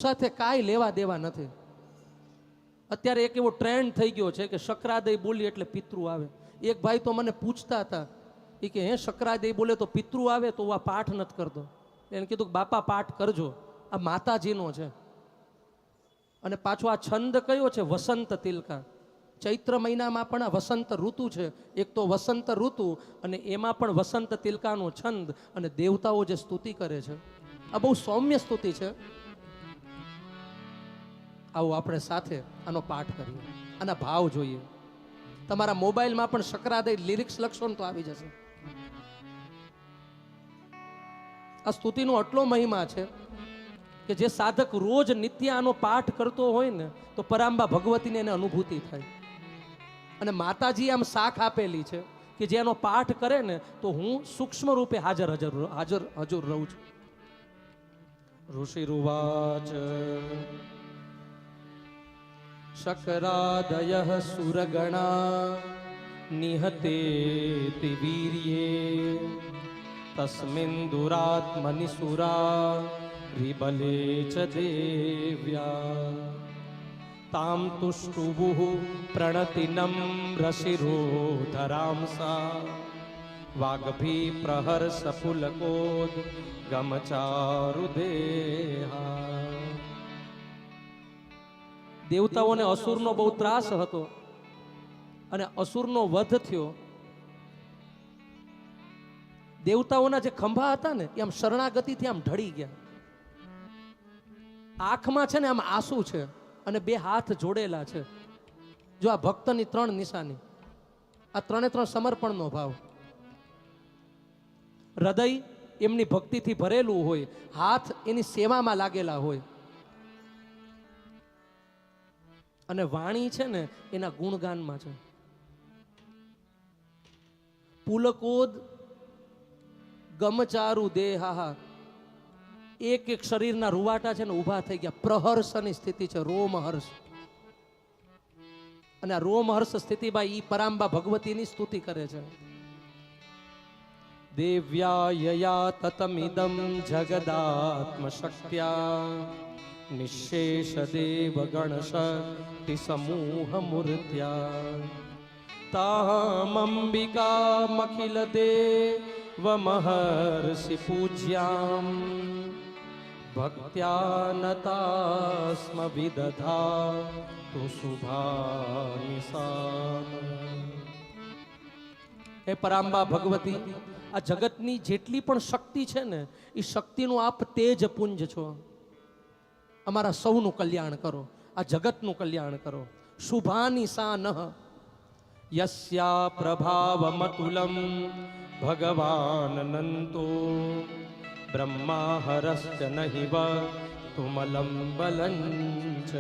સાથે કાંઈ લેવા દેવા નથી. અત્યારે એક એવો ટ્રેન્ડ થઈ ગયો છે કે શકરાદય બોલી એટલે પિતૃ આવે. એક ભાઈ તો મને પૂછતા હતા એ કે હે શકરાદય બોલે તો પિતૃ આવે, તો આ પાઠ નથી કરતો. એને કીધું કે બાપા પાઠ કરજો, આ માતાજીનો છે. અને પાછો આ છંદ કયો છે? વસંત તિલકા. ચૈત્ર મહિનામાં પણ આ વસંત ઋતુ છે. એક તો વસંત ઋતુ અને એમાં પણ વસંત તિલકાનો છંદ, અને દેવતાઓ જે સ્તુતિ કરે છે આ બહુ સૌમ્ય સ્તુતિ છે. આવો આપણે સાથે આનો પાઠ કરીએ, આના ભાવ જોઈએ. તમારા મોબાઈલમાં પણ શકરાદય લિરિક્સ લખશો ને તો આવી જશે. આ સ્તુતિનો આટલો મહિમા છે કે જે સાધક રોજ નિત્ય આનો પાઠ કરતો હોય ને તો પરાંબા ભગવતીને એને અનુભૂતિ થાય. અને માતાજી આમ સાખ આપેલી છે કે જે એનો પાઠ કરે ને તો હું સૂક્ષ્મ રૂપે હાજર રહું છું. ઋષિરુવાચ શકરાદયઃ સુરગણા નિહતેતિ વીર્યે તસ્મિન દુરાત્મનિ સુરા રિબલે ચ દેવ્યા તામ તુષ્ટુભુઃ પ્રણતિનમ રસિરોધરાંસા વાગ્ભી પ્રહર્ષ પુલકોદ ગમચારુદેહા. દેવતાઓને અસુરનો બહુ ત્રાસ હતો અને અસુરનો વધ થયો. દેવતાઓના જે ખંભા હતા ને એ આમ શરણાગતિથી આમ ઢળી ગયા. આંખમાં છે ને આમ આંસુ છે અને બે હાથ જોડેલા છે. જો આ ભક્તની ત્રણ નિશાની, આ ત્રણે ત્રણ સમર્પણનો ભાવ. હૃદય એમની ભક્તિથી ભરેલું હોય, હાથ એની સેવામાં લાગેલા હોય, અને વાણી છે ને એના ગુણગાનમાં છે. પુલકોદ ગમચારુ દેહા, એક એક શરીરના રૂવાટા છે ને ઊભા થઈ ગયા. પ્રહર્ષની સ્થિતિ છે, રોમહર્ષ. અને આ રોમહર્ષ સ્થિતિમાં ઈ પરાંબા ભગવતીની સ્તુતિ કરે છે. દેવ્યા યયા તતમિદમ જગદાત્મ શક્ત્યા નિશેષ દેવ ગણશક્તિ સમૂહ મૂર્ત્યા તામંબિકા મખિલ દેવ મહર્ષિ પૂજ્યામ ભક્ત્યાનતાસ્મ વિદધા તો શુભાનિસામ. હે પરાંબા ભગવતી, આ જગતની જેટલી પણ શક્તિ છે ને એ શક્તિનું આપ તેજ પુંજ છો. અમારા સૌનું કલ્યાણ કરો, આ જગતનું કલ્યાણ કરો. શુભાની સાનઃ યસ્યા પ્રભાવમતુલમ ભગવાન નંતો બ્રહ્મા હરશ્ચ નહિવ તુમલમ બલંચ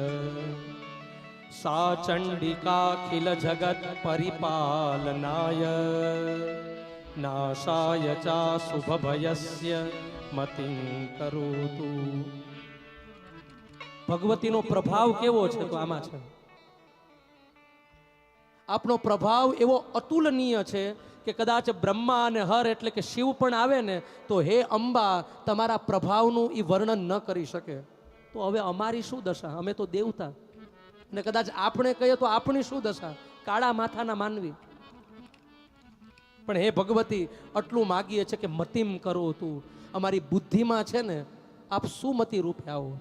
સા ચંડિકાખિલ જગત પરિપાલનાય નાશાય ચા શુભભયસ્ય મતિં કરોતુ. ભગવતીનો પ્રભાવ કેવો છે તો આમાં છે. આપનો પ્રભાવ એવો અતુલનીય છે કે કદાચ બ્રહ્મા અને હર એટલે કે શિવ પણ આવે ને તો હે અંબા તમારા પ્રભાવનું એ વર્ણન ન કરી શકે. તો હવે અમારી શું દશા? અમે તો દેવતા. અને કદાચ આપણે કહીએ તો આપણી શું દશા? કાળા માથાના માનવી. પણ હે ભગવતી, આટલું માગીએ છે કે મતિમ કરો તું. અમારી બુદ્ધિમાં છે ને આપ સુમતિ રૂપે આવો.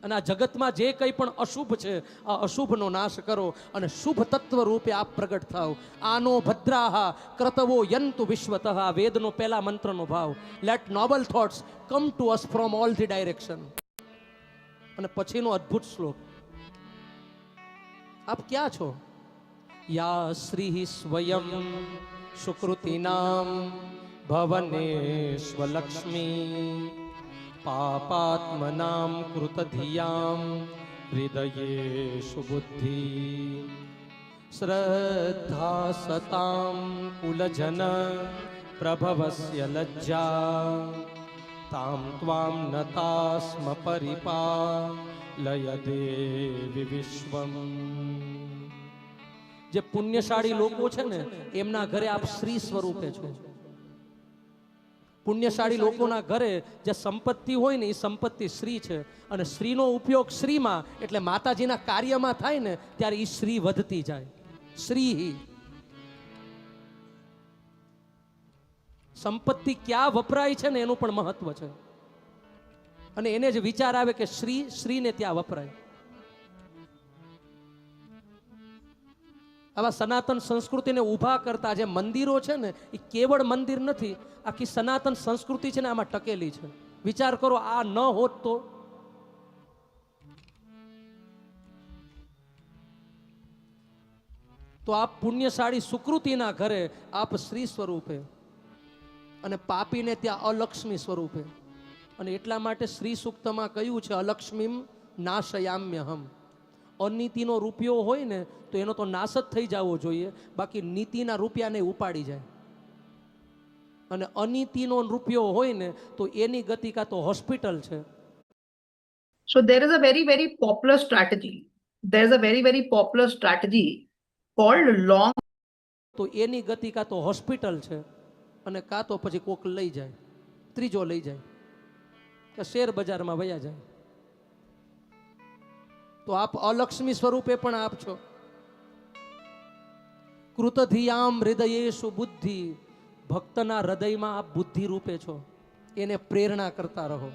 અને આ જગતમાં જે કંઈ પણ અશુભ છે આ અશુભનો નાશ કરો અને શુભ તત્વ રૂપે આપ પ્રગટ થાવ. આનો ભદ્રાહા ક્રતવો યંતુ વિશ્વતઃ, આ વેદનો પહેલા મંત્રનો ભાવ. Let noble thoughts come to us from all the direction. અને પછીનો અદ્ભુત શ્લોક. આપ ક્યાં છો? યા શ્રી સ્વયં સુકૃતિનામ ભવનેશ્વલક્ષ્મી પાપાત્મનામ કૃતધિયામ હૃદયેષુ બુદ્ધિ શ્રદ્ધા સતામ કુલજન પ્રભવસ્ય લજ્જા તામ ત્વામ નતાસ્મ પરિપાલય દેવી વિશ્વમ. જે પુણ્યશાળી લોકો છે ને એમના ઘરે આપ શ્રી સ્વરૂપે છો. પુણ્યશાળી લોકોના ઘરે જે સંપત્તિ હોય ને એ સંપત્તિ શ્રી છે, અને શ્રીનો ઉપયોગ શ્રીમાં એટલે માતાજીના કાર્યમાં થાય ને ત્યારે એ શ્રી વધતી જાય. શ્રી સંપત્તિ ક્યાં વપરાય છે ને એનું પણ મહત્વ છે, અને એને જ વિચાર આવે કે શ્રીને ત્યાં વપરાય. આવા સનાતન સંસ્કૃતિને ઊભા કરતા જે મંદિરો છે ને એ કેવળ મંદિર નથી, આખી સનાતન સંસ્કૃતિ છે ને આમાં ટકેલી છે. વિચાર કરો, આ ન હોત તો આપ પુણ્યશાળી સુકૃતિના ઘરે આપ શ્રી સ્વરૂપે અને પાપીને ત્યાં અલક્ષ્મી સ્વરૂપે. અને એટલા માટે શ્રી સૂક્તમાં કહ્યું છે અલક્ષ્મીમ નાશયામ્યહમ. અનીતિનો રૂપિયો હોય ને તો એનો તો નાશ જ થઈ જવો જોઈએ, બાકી નીતિના રૂપિયાને ઉપાડી જાય. અને અનીતિનો રૂપિયો હોય ને તો એની ગતિ કાં તો હોસ્પિટલ છે. So there is a very popular strategy. There is a very popular strategy called long. તો એની ગતિ કાં તો હોસ્પિટલ છે, અને કાં તો પછી કોક લઈ જાય, ત્રીજો લઈ જાય કે શેર બજારમાં વયા જાય. તો આપ અલક્ષ્મી સ્વરૂપે પણ આપ છો. કૃતધિયામ હૃદયેશુ બુદ્ધિ. ભક્તના હૃદયમાં આપ બુદ્ધિ રૂપે છો, એને પ્રેરણા કરતા રહો.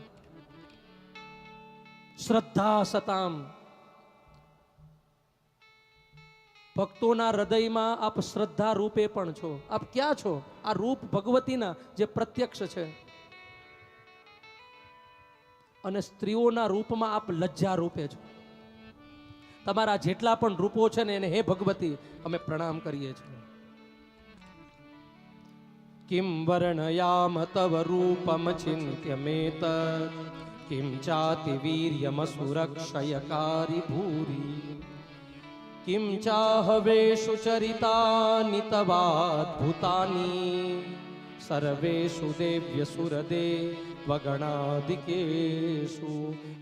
શ્રદ્ધા સતામ. ભક્તોના હૃદયમાં આપ શ્રદ્ધા રૂપે પણ છો. આપ ક્યાં છો? આ રૂપ ભગવતીના જે પ્રત્યક્ષ છે. અને સ્ત્રીઓના રૂપમાં આપ લજ્જા રૂપે છો. તમારા જેટલા પણ રૂપો છે ને એને હે ભગવતી અમે પ્રણામ કરીએ છીએ. કિમ વર્ણયામ તવ રૂપમ ચિંત્યમેત કિમ ચાતિ વીર્યમ સુરક્ષયકારી ભૂરી કિમ ચાહવેષુ ચરિતાનિ તવાદ્ભુતાની સર્વેષુ દેવ્ય સુરદે વગણાદિકેષુ.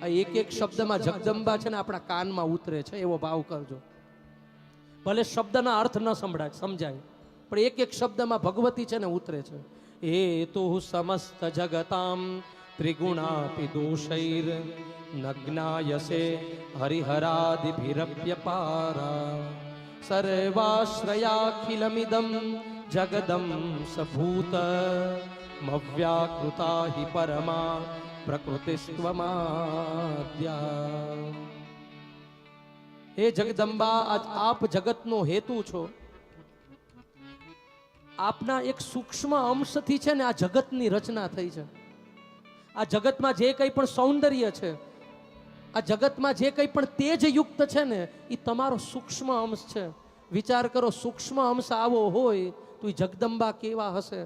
આ એક શબ્દમાં જગદંબા છે ને આપણા કાનમાં ઉતરે છે, એવો ભાવ કરજો. ભલે શબ્દના અર્થ ન સમજાય, પણ એક શબ્દમાં ભગવતી છે ને ઉતરે છે. હેતુ સમસ્ત જગતામ ત્રિગુણાપી દોષૈર નગ્નાયસે હરિહરાદિભિરપ્યપારા સર્વાશ્રયાખિલમિદમ જગદમ સભૂત મવ્યાકૃતા હિ પરમા પ્રકૃતિસ્ત્વમાદ્યા. હે જગદંબા, આપ જગતનો હેતુ છો. આપના એક સૂક્ષ્મ અંશથી છે ને આ જગતની રચના થઈ છે. આ જગતમાં જે કંઈ પણ સૌંદર્ય છે, આ જગતમાં જે કંઈ પણ તેજ યુક્ત છે ને એ તમારો સૂક્ષ્મ અંશ છે. વિચાર કરો, સૂક્ષ્મ અંશ આવો હોય તો એ જગદંબા કેવા હશે.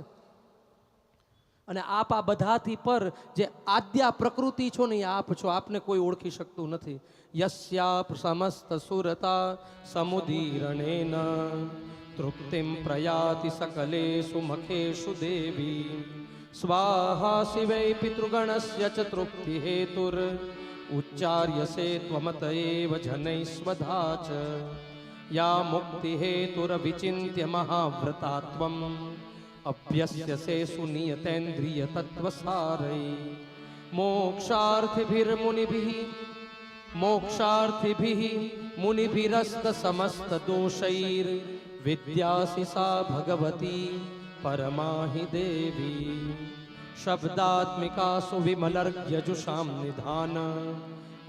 અને આપ આ બધાથી પર જે આદ્યા પ્રકૃતિ છો ને એ આપ છો. આપને કોઈ ઓળખી શકતું નથી. યસ્યાપ સમસ્ત સુરતા સમુદીરણેન તૃપ્તિમ પ્રયાતિ સકલેષુ મખેષુ દેવી સ્વાહા શિવૈ પિતૃગણસ્ય ચ તૃપ્તિ હેતુર ઉચ્ચાર્યસે ત્વમત એવ જનૈસ્વધા ચ યા મુક્તિ હેતુર વિચિન્ત્ય મહાવ્રતાત્વમ અભ્યસ્યસે સુનિયતેન્દ્રિય તત્વસારૈ મોક્ષાર્થિભિઃ મુનિભિરસ્ત સમસ્ત દોષૈર વિદ્યાસી સા ભગવતી પરમાહિ દેવી શબ્દાત્મિકાસુ વિમલર્ઘ્યજુષામ નિધાન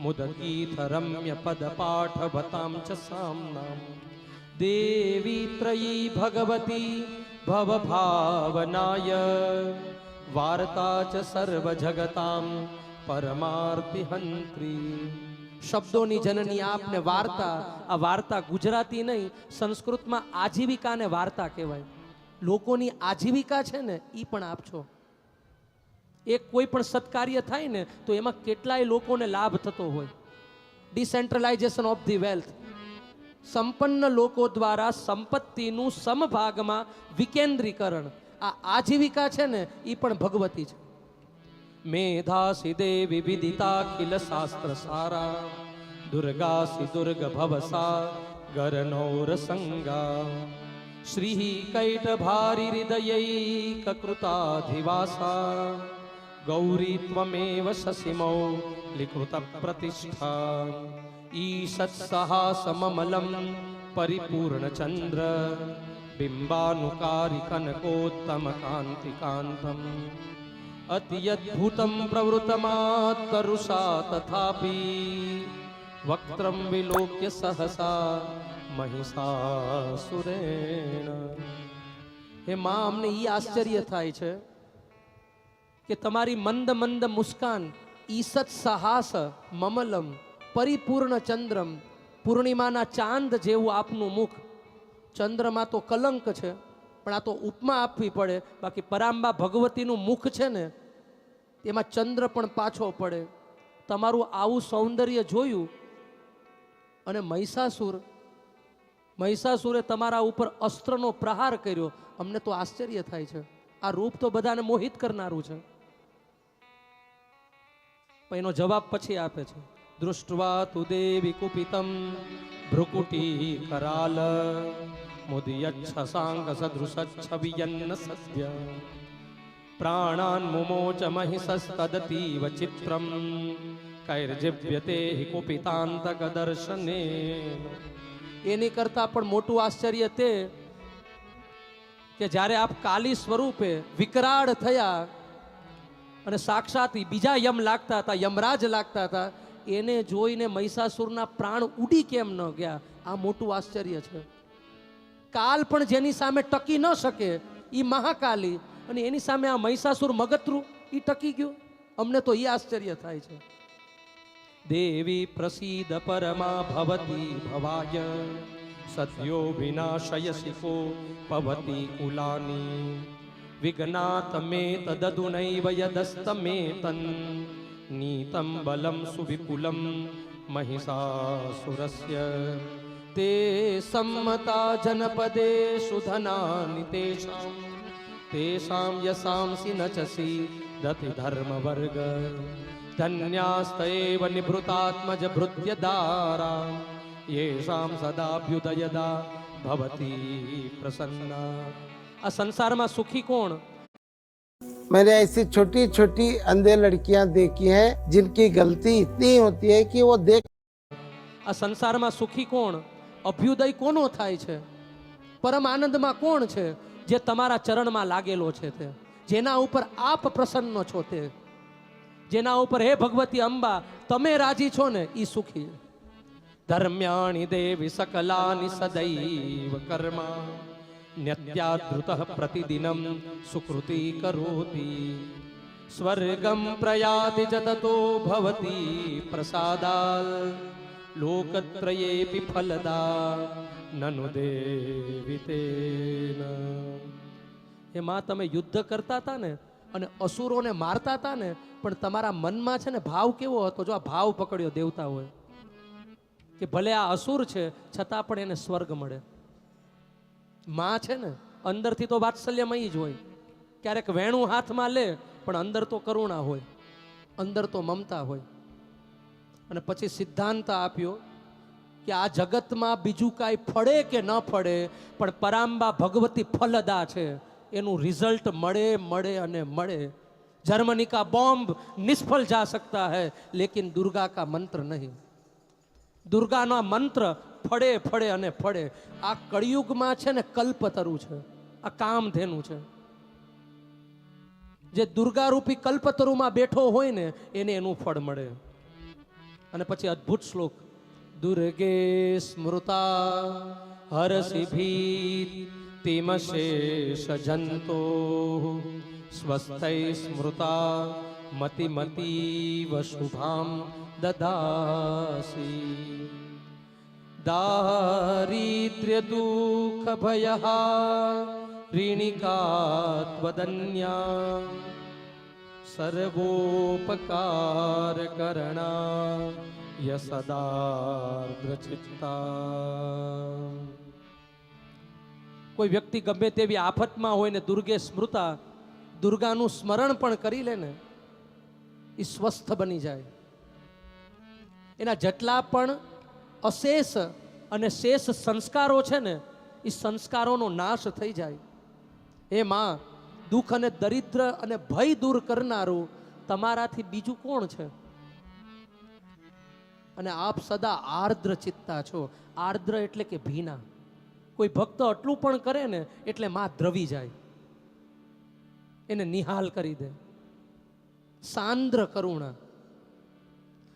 મુદકીથરમ્ય પદપાઠવતામ ચ સામ્નામ દેવી ત્રયી ભગવતી ભવભાવનાય વાર્તા ચ સર્વજગતામ પરમાર્તિહંત્રી. શબ્દોની જનની આપને વાર્તા. આ વાર્તા ગુજરાતી નહીં, સંસ્કૃતમાં આજીવિકાને વાર્તા કહેવાય. લોકોની આજીવિકા છે ને એ પણ આપ છો. એક કોઈ પણ સત્કાર્ય થાય ને તો એમાં કેટલાય લોકોને લાભ થતો હોય. Decentralisation of the wealth. સંપન્ન લોકો દ્વારા સંપત્તિનું સમભાગમાં વિકેન્દ્રીકરણ. આ આજીવિકા છે ને એ પણ ભગવતી છે. મેધાસી દેવી વિદિતાખિલ શાસ્ત્ર સારા દુર્ગાસી દુર્ગ ભવસા ગરનૌર સંગા શ્રી કૈટભારી હૃદયૈકકૃતાધિવાસા ગૌરી ત્વમેવ શશિમૌ લિખૃત પ્રતિષ્ઠા ઈષત્સહાસમમલમ પરિપૂર્ણ ચંદ્ર બિંબાનુકારી કનકોત્તમ કાંતિકાંતમ અત્યદ્ભુતમ પ્રવૃતમાતરુષા તથાપી વક્ત્રમ વિલોક્ય સહસા મહિષાસુરેણ. હે માં, અમને ઈ આશ્ચર્ય થાય છે કે તમારી મંદ મંદ મુસ્કાન, ઈસત સહાસ મમલમ પરિપૂર્ણ ચંદ્રમ, પૂર્ણિમાના ચાંદ જેવું આપનું મુખ. ચંદ્રમાં તો કલંક છે, પણ આ તો ઉપમા આપવી પડે. બાકી પરાંબા ભગવતીનું મુખ છે ને, એમાં ચંદ્ર પણ પાછો પડે. તમારું આવું સૌંદર્ય જોયું અને મહિષાસુરે તમારા ઉપર અસ્ત્રનો પ્રહાર કર્યો. અમને તો આશ્ચર્ય થાય છે. આ રૂપ તો બધાને મોહિત કરનારું છે. પણ એનો જવાબ પછી આપે છે. દૃષ્ટવા તુ દેવી કુપિતમ ભ્રુકુટી કરાલ મુદયચ્છસાંગ સદૃશચ્છવિયન્ન સદ્ય પ્રાણાન મુમોચ મહિષસ્તદતીવ ચિત્રમ કૈર્જીવ્યતે હિ કુપિતાંતક દર્શને. એની કરતા પણ મોટું આશ્ચર્ય તે કે જ્યારે આપ કાલી સ્વરૂપે વિકરાળ થયા અને સાક્ષાત બીજા યમ લાગતા હતા, યમરાજ લાગતા હતા, એને જોઈને મહિષાસુરના પ્રાણ ઉડી કેમ ન ગયા? આ મોટું આશ્ચર્ય છે. કાલ પણ જેની સામે ટકી ન શકે એ મહાકાલી, અને એની સામે આ મહિષાસુર મગતરું એ ટકી ગયું. અમને તો એ આશ્ચર્ય થાય છે. દેવી પ્રસીદ પરમા ભવતી ભવાય સત્યો વિનાશયસિકો પવતી કુલાની વિઘ્નાતમે તદદુનૈવ યદસ્તમેતન નીતમ બલમ સુવિપુલમ મહિષાસુરસ્ય તે સમ્મતા જનપદેષુ ધનાનિ તેષાં યસાંસી નચસી દતિ ધર્મવર્ગ ધન્યાસ્તૈવ નિભૃતાત્મજ ભૃત્યદારા યેષાં સદાભ્યુદયદા ભવતી પ્રસન્ના. આ સંસારમાં સુખી કોણ? मैंने ऐसी छोटी छोटी अंधे लड़कियां देखी हैं जिनकी गलती इतनी होती है कि वो देख. આ સંસારમાં સુખી કોણ? અભ્યુદય કોનો થાય છે? પરમ આનંદમાં કોણ છે? જે તમારા ચરણમાં લાગેલો છે, તે જેના ઉપર આપ પ્રસન્ન છો, તે જેના ઉપર હે ભગવતી અંબા તમે રાજી છો ને, ઈ સુખી. ધર્મ્યાણી દેવી સકલાની સદૈવ કર્મા ન્યત્યાદૃતઃ પ્રતિદિનમ સુકૃતિ કરોતિ સ્વર્ગમ પ્રયાતિ જતતો ભવતી પ્રસાદાલ લોકત્રયેપી ફલદા નનુ દેવી તેન. એ માં, તમે યુદ્ધ કરતા હતા ને અને અસુરોને મારતા હતા ને, પણ તમારા મનમાં છે ને ભાવ કેવો હતો? જો આ ભાવ પકડ્યો દેવતા હોય કે ભલે આ અસુર છે છતાં પણ એને સ્વર્ગ મળે. માં છે ને અંદરથી તો વાત્સલ્યમય જ હોય. ક્યારેક વેણું હાથમાં લે પણ અંદર તો કરુણા હોય, અંદર તો મમતા હોય. અને પછી સિદ્ધાંત આપ્યો કે આ જગતમાં બીજું કાંઈ ફળે કે ન ફળે, પણ પરાંબા ભગવતી ફલદા છે. એનું રિઝલ્ટ મળે મળે અને મળે. जर्मनी का बॉम्ब निष्फल जा सकता है, लेकिन दुर्गा का मंत्र नहीं. दुर्गाનો મંત્ર ફળે ફળે અને ફળે. આ કળિયુગમાં છે ને કલ્પતરુ છે, આ કામધેનુ છે. જે દુર્ગા રૂપી કલ્પતરુમાં બેઠો હોય ને એને એનું ફળ મળે. અને પછી અદ્ભુત શ્લોક, દુર્ગે સ્મૃતા હરસી ભીતિમશેષ જંતો સ્વસ્થૈ સ્મૃતા મતિ મતીવ શુભામ દદાસી. દારિદ્ર્ય દુઃખ ભયહા ऋणिकात्वदन्या सर्वोपकार करणा યસદાર્દ્રચિત્તા. કોઈ વ્યક્તિ ગમે તેવી આફતમાં હોય ને દુર્ગે સ્મૃતા, દુર્ગાનું સ્મરણ પણ કરી લે ને, એ સ્વસ્થ બની જાય. એના જેટલા પણ અશેષ અને શેષ સંસ્કારો છે ને એ સંસ્કારોનો નાશ થઈ જાય. હે માં, દુઃખ અને દરિદ્ર અને ભય દૂર કરનારું તમારાથી બીજું કોણ છે? અને આપ સદા આર્દ્ર ચિત્તા છો. આર્દ્ર એટલે કે ભીના. કોઈ ભક્ત આટલું પણ કરે ને એટલે માં દ્રવી જાય, એને નિહાલ કરી દે. સાંદ્ર કરુણા.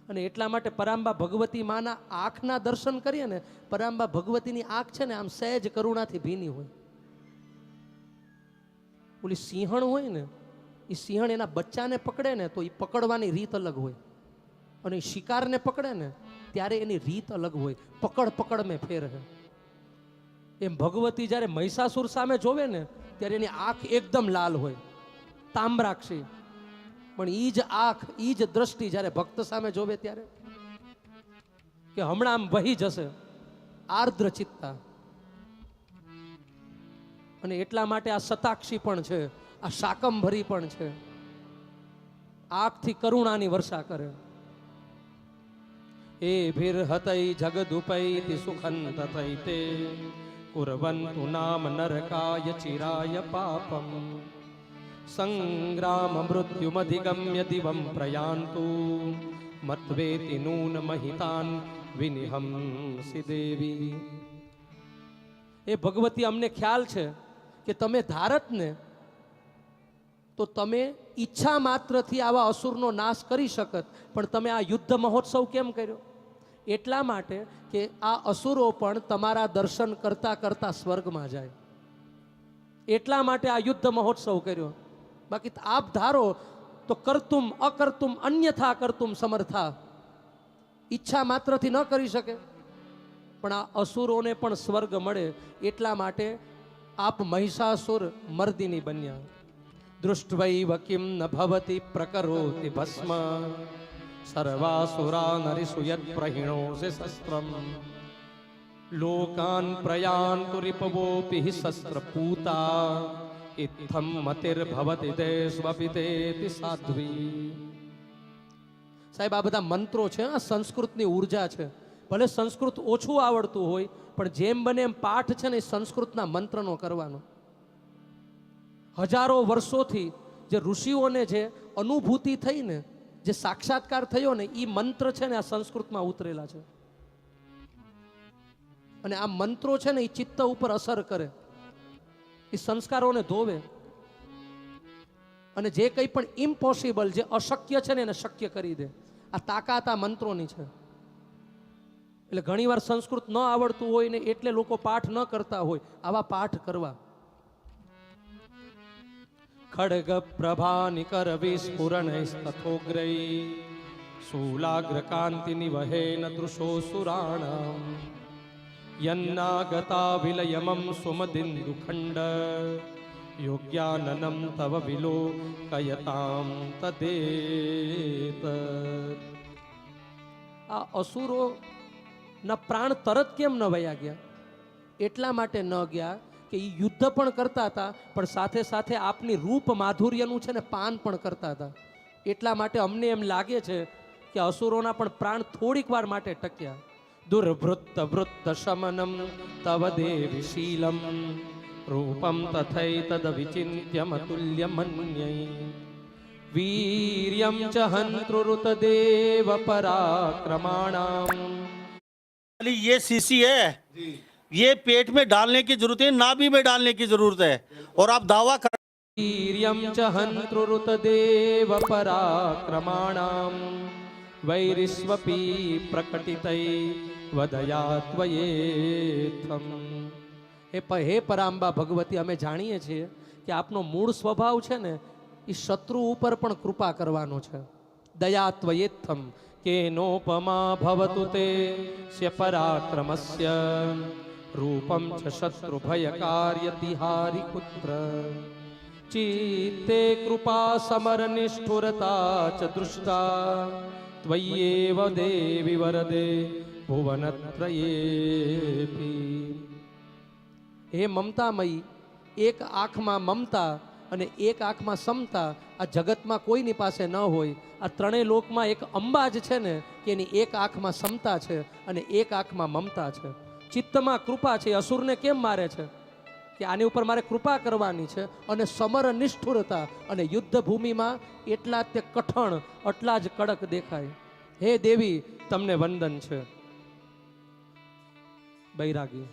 અને એટલા માટે પરાંબા ભગવતી માના આંખના દર્શન કરીએ ને, પરાંબા ભગવતીની આંખ છે ને આમ સહેજ કરુણાથી ભીની હોય. ઓલી સિંહણ હોય ને, એ સિંહણ એના બચ્ચાને પકડે ને તો એ પકડવાની રીત અલગ હોય, અને શિકારને પકડે ને ત્યારે એની રીત અલગ હોય. પકડ મેં ફેર હે. એમ ભગવતી જ્યારે મહિષાસુર સામે જોવે ને ત્યારે એની આંખ એકદમ લાલ હોય, તામ્રાક્ષી. પણ ઈ જ આંખ, ઈ જ દ્રષ્ટિ જ્યારે ભક્ત સામે જોવે ત્યારે કે હમણાં આમ વહી જશે. આર્દ્ર ચિત્તા. અને એટલા માટે આ શતાક્ષી પણ છે, આ શાકંભરી પણ છે. આંખથી કરુણાની વર્ષા કરે. એ ભીર હતઈ જગદુપૈતિ સુખન તથઈ તે કુર્વન્તુ નામ નરકાય ચિરાય પાપમ સંગ્રામ મૃત્યુમધિગમ્ય દિવમ પ્રયાન્તુ મત્વેતિ નૂન મહિતાન વિનિહંસી દેવી. એ ભગવતી, અમને ખ્યાલ છે કે તમે ધારત ને તો તમે ઈચ્છા માત્રથી આવા અસુરનો નાશ કરી શકત, પણ તમે આ યુદ્ધ મહોત્સવ કેમ કર્યો? એટલા માટે કે આ અસુરો પણ તમારા દર્શન કરતા કરતા સ્વર્ગમાં જાય. એટલા માટે આ યુદ્ધ મહોત્સવ કર્યો. બાકી આપ ધારો તો કરતુમ અકર્તુમ અન્યથા કરતુમ સમર્થા. ઈચ્છા માત્રથી ન કરી શકે, પણ આ અસુરોને પણ સ્વર્ગ મળે. એટલા માટે આપ મહિષાસુર મર્દિની બન્યા. દૃષ્ટવૈવ કિમ ન ભવતી પ્રકરોતિ ભસ્મ સર્વાસુરા નરિષુ યદ પ્રહિણોષિ શસ્ત્રમ લોકાન પ્રયાન્તુ રિપવોપિ શસ્ત્રપૂતા ઇત્થમ મતિર્ભવતિ દેશવપિતેતિ સાધ્વી. સાહેબ, આ બધા મંત્રો છે, આ સંસ્કૃતની ઉર્જા છે. ભલે સંસ્કૃત ઓછું આવડતું હોય, પણ જેમ બને એમ પાઠ છે ને એ સંસ્કૃતના મંત્રનો કરવાનો. હજારો વર્ષોથી જે ઋષિઓને જે અનુભૂતિ થઈ ને, જે સાક્ષાત્કાર થયો ને, એ મંત્ર છે ને આ સંસ્કૃતમાં ઉતરેલા છે. અને આ મંત્રો છે ને એ ચિત્ત ઉપર અસર કરે, એ સંસ્કારોને ધોવે. અને જે કંઈ પણ ઇમ્પોસિબલ, જે અશક્ય છે ને એને શક્ય કરી દે. આ તાકાત આ મંત્રોની છે. એટલે ઘણીવાર સંસ્કૃત ન આવડતું હોય ને એટલે લોકો પાઠ ન કરતા હોય. આવા પાઠ કરવા. ખડગ પ્રભા નિકર વિસ્ફુરણૈસ્તથોગ્રૈ શૂલાગ્ર કાંતિ નિવહેન દૃશો સુરાણામ યન્નાગતા વિલયમમ સુમદિન્દુ ખંડ યોગ્યાનનમ તવ વિલોકયતામ તદેત. આ અસુરો ના પ્રાણ તરત કેમ ન વયા ગયા? એટલા માટે ન ગયા કે એ યુદ્ધ પણ કરતા હતા, પણ સાથે સાથે આપની રૂપ માધુર્યનું છે ને પાન પણ કરતા હતા. એટલા માટે અમને એમ લાગે છે કે અસુરોના પણ પ્રાણ થોડીક વાર માટે ટક્યા. દુર્વૃત્ત વૃત્ત શમનમ તવ દેવી શીલમ રૂપમ તથૈ તદ વિચિન્ત્યમ તુલ્ય મન્યૈ વીર્યમ ચ હંતૃરુત દેવ પરાક્રમાણામ. ये सीसी है, ये पेट में डालने की जरूरत है, नाभि में डालने की जरूरत है. और आप दावा कर वीर्यं च हंतृरुत देव पराक्रमाणां वैरिस्वपि प्रकटितै वदयात्वयेत्थम्. હે પરાંબા ભગવતી, અમે જાણીએ છીએ કે આપનો મૂળ સ્વભાવ છે ને એ શત્રુ ઉપર પણ કૃપા કરવાનો છે. દયાત્વયેત્થમ કેનોપમા ભવતુ તે સ્ય પરાક્રમસ્ય રૂપમ ચ શત્રુ ભયકાર્યતિહારી પુત્ર ચિત્તે કૃપા સમર નિષ્ઠુરતા ચ દૃષ્ટા ત્વય્યેવ દેવી વરદે ભુવનત્રયેપી. હે મમતામયી, એક આંખમાં મમતા અને એક આંખમાં સમતા આ જગતમાં કોઈની પાસે ન હોય. આ ત્રણેય લોકમાં એક અંબા જ છે ને કે એની એક આંખમાં સમતા છે અને એક આંખમાં મમતા છે. ચિત્તમાં કૃપા છે, અસુરને કેમ મારે છે કે આની ઉપર મારે કૃપા કરવાની છે. અને સમર નિષ્ઠુરતા અને યુદ્ધ ભૂમિમાં એટલા જ તે કઠણ, એટલા જ કડક દેખાય. હે દેવી, તમને વંદન છે. બૈરાગી.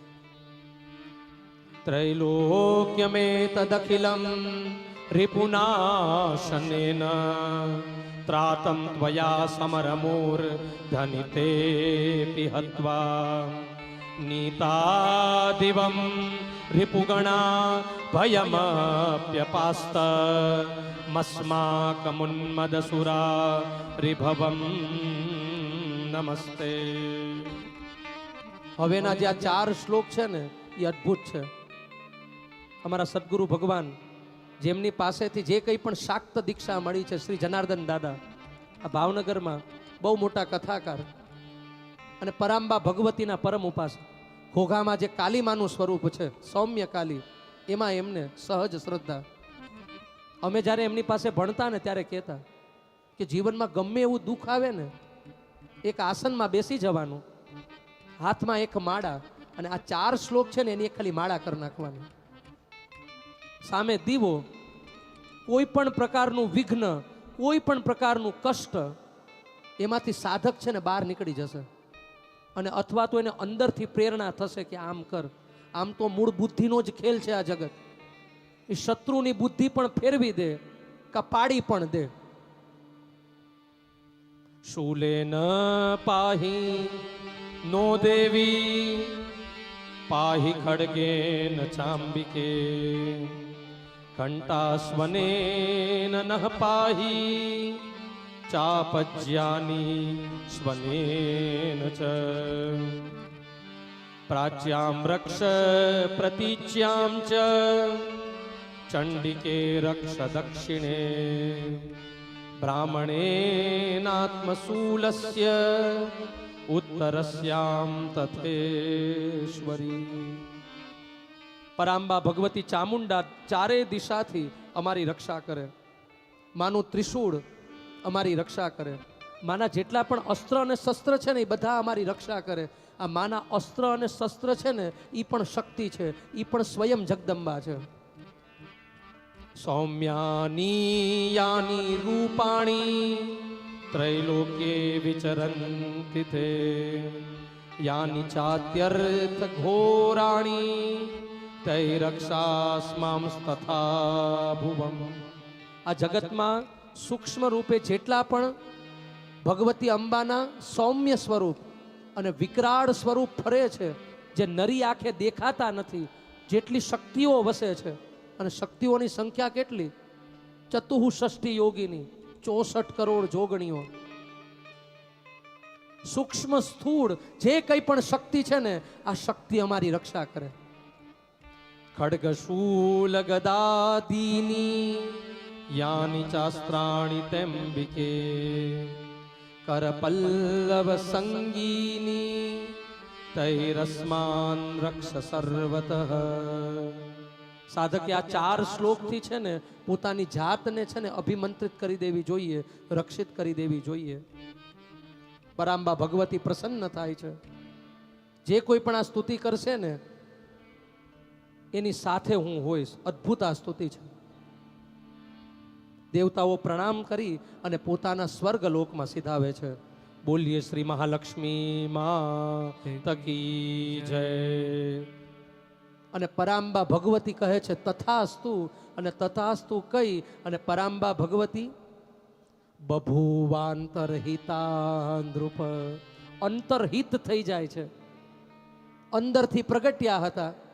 ત્રૈલોક્યમેતદખિલં રિપુનાશનેન ત્રાતં ત્વયા સમરમૂર્ધનિતેऽપि હત્વા નીતાદિવં રિપુગણા ભયમપ્યપાસ્ત મસ્માકમુન્મદસુરા રિભવં નમસ્તે. હવેના જે આ 4 શ્લોક છે ને એ અદ્ભુત છે. અમારા સદગુરુ ભગવાન જેમની પાસેથી જે કંઈ પણ શાક્ત દીક્ષા મળી છે, શ્રી જનાર્દન દાદા આ ભાવનગરમાં બહુ મોટા કથાકાર અને પરાંબા ભગવતીના પરમ ઉપાસક. ઘોઘામાં જે કાલીમાનું સ્વરૂપ છે, સૌમ્ય કાલી, એમાં એમને સહજ શ્રદ્ધા. અમે જ્યારે એમની પાસે ભણતા ને ત્યારે કહેતા કે જીવનમાં ગમે એવું દુઃખ આવે ને, એક આસનમાં બેસી જવાનું, હાથમાં એક માળા, અને આ 4 શ્લોક છે ને એની એક ખાલી માળા કરી નાખવાની, સામે દીવો. કોઈ પણ પ્રકારનું વિઘ્ન, કોઈ પણ પ્રકારનું કષ્ટ એમાંથી સાધક છે ને બહાર નીકળી જશે. અને અથવા તો એને અંદરથી પ્રેરણા થશે કે આમ કર. આમ તો મૂળ બુદ્ધિનો જ ખેલ છે આ જગત. એ શત્રુની બુદ્ધિ પણ ફેરવી દે, પાડી પણ દે. શૂલેન પાહી નો દેવી પાહી ખડગેન ચાંબિકે ઘંટાસ્વનેન નઃ પાહી ચાપજ્યાની સ્વનેન ચ પ્રાચ્યામ રક્ષ પ્રતીચ્યામ ચ ચંડિકે રક્ષ દક્ષિણે બ્રાહ્મણેનાત્મશૂલસ્ય ઉત્તરસ્યામ તથેશ્વરી. પરાંબા ભગવતી ચામુંડા 4 દિશાથી અમારી રક્ષા કરે. માનું ત્રિશૂળ અમારી રક્ષા કરે. માના જેટલા પણ અસ્ત્ર અને શસ્ત્ર છે ને એ બધા અમારી રક્ષા કરે. આ માના અસ્ત્ર અને શસ્ત્ર છે ને એ પણ શક્તિ છે, એ પણ સ્વયં જગદંબા છે. સૌમ્યાની યાની રૂપાણી ત્રૈલોક્યે વિચરન્તિ તે યાની ચાત્યર્થ ઘોરાણી તૈ રક્ષાસ્માંસ્તથા ભુવમ. આ જગતમાં સૂક્ષ્મ રૂપે જેટલા પણ ભગવતી અંબાના સૌમ્ય સ્વરૂપ અને વિકરાળ સ્વરૂપ ફરે છે, જે નરી આંખે દેખાતા નથી, જેટલી શક્તિઓ વસે છે, અને શક્તિઓની સંખ્યા કેટલી? 64 યોગીની, 64 કરોડ જોગણીઓ. સૂક્ષ્મ સ્થૂળ જે કંઈ પણ શક્તિ છે ને, આ શક્તિ અમારી રક્ષા કરે. ખડગશૂલ ગદાદીની યાની ચાસ્ત્રાણી તેંબિકે કરપલ્લવ સંગીની તૈરસ્માન રક્ષ સર્વતઃ. સાધકે આ 4 શ્લોકથી છે ને પોતાની જાતને છે ને અભિમંત્રિત કરી દેવી જોઈએ, રક્ષિત કરી દેવી જોઈએ. પરાંબા ભગવતી પ્રસન્ન થાય છે. જે કોઈ પણ આ સ્તુતિ કરશે ને એની સાથે હું હોઈશ. અદ્ભુત આ સ્તુતિ છે. દેવતાઓ પ્રણામ કરી અને પોતાના સ્વર્ગ લોકમાં સિધાવે છે. બોલીએ શ્રી મહાલક્ષ્મી માત કી જય. અને પરાંબા ભગવતી કહે છે તથાસ્તુ, અને તથાસ્તુ કહી અને પરાંબા ભગવતી બભુવાંતરહિતા નૃપ, અંતરહિત થઈ જાય છે. અંદરથી પ્રગટ્યા હતા